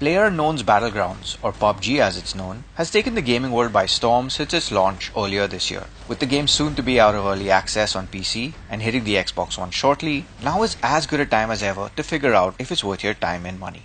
PlayerUnknown's Battlegrounds, or PUBG as it's known, has taken the gaming world by storm since its launch earlier this year. With the game soon to be out of early access on PC and hitting the Xbox One shortly, now is as good a time as ever to figure out if it's worth your time and money.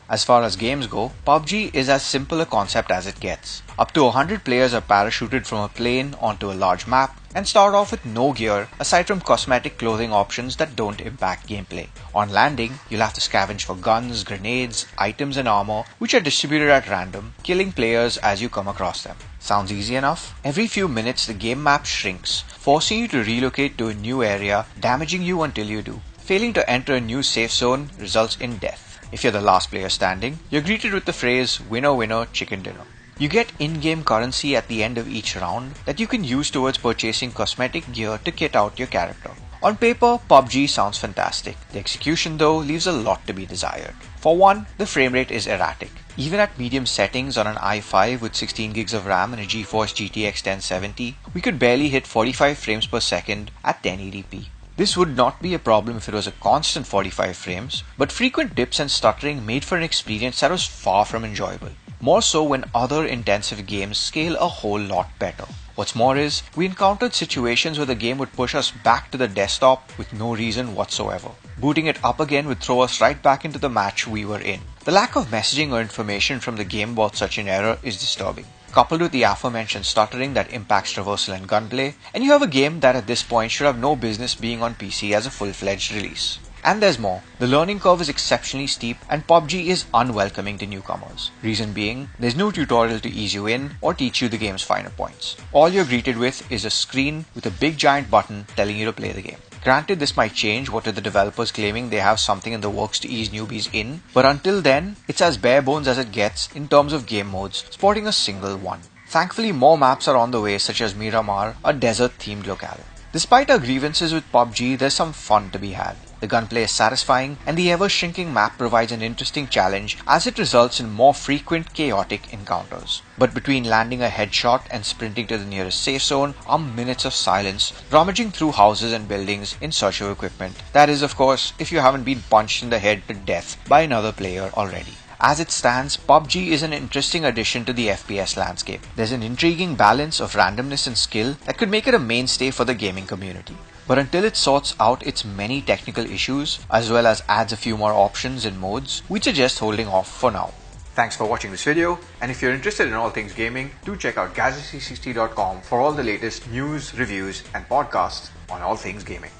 As far as games go, PUBG is as simple a concept as it gets. Up to 100 players are parachuted from a plane onto a large map and start off with no gear aside from cosmetic clothing options that don't impact gameplay. On landing, you'll have to scavenge for guns, grenades, items and armor which are distributed at random, killing players as you come across them. Sounds easy enough? Every few minutes the game map shrinks, forcing you to relocate to a new area, damaging you until you do. Failing to enter a new safe zone results in death. If you're the last player standing, you're greeted with the phrase, "Winner, winner, chicken dinner." You get in-game currency at the end of each round that you can use towards purchasing cosmetic gear to kit out your character. On paper, PUBG sounds fantastic. The execution though leaves a lot to be desired. For one, the frame rate is erratic. Even at medium settings on an i5 with 16 gigs of RAM and a GeForce GTX 1070, we could barely hit 45 frames per second at 1080p. This would not be a problem if it was a constant 45 frames, but frequent dips and stuttering made for an experience that was far from enjoyable. More so when other intensive games scale a whole lot better. What's more is, we encountered situations where the game would push us back to the desktop with no reason whatsoever. Booting it up again would throw us right back into the match we were in. The lack of messaging or information from the game about such an error is disturbing. Coupled with the aforementioned stuttering that impacts traversal and gunplay, and you have a game that at this point should have no business being on PC as a full-fledged release. And there's more. The learning curve is exceptionally steep and PUBG is unwelcoming to newcomers. Reason being, there's no tutorial to ease you in or teach you the game's finer points. All you're greeted with is a screen with a big giant button telling you to play the game. Granted, this might change what with the developers claiming they have something in the works to ease newbies in, but until then, it's as bare bones as it gets in terms of game modes, sporting a single one. Thankfully, more maps are on the way, such as Miramar, a desert-themed locale. Despite our grievances with PUBG, there's some fun to be had. The gunplay is satisfying, and the ever-shrinking map provides an interesting challenge as it results in more frequent chaotic encounters. But between landing a headshot and sprinting to the nearest safe zone are minutes of silence, rummaging through houses and buildings in search of equipment. That is, of course, if you haven't been punched in the head to death by another player already. As it stands, PUBG is an interesting addition to the FPS landscape. There's an intriguing balance of randomness and skill that could make it a mainstay for the gaming community. But until it sorts out its many technical issues, as well as adds a few more options and modes, we'd suggest holding off for now. Thanks for watching this video, and if you're interested in all things gaming, do check out gadget360.com for all the latest news, reviews, and podcasts on all things gaming.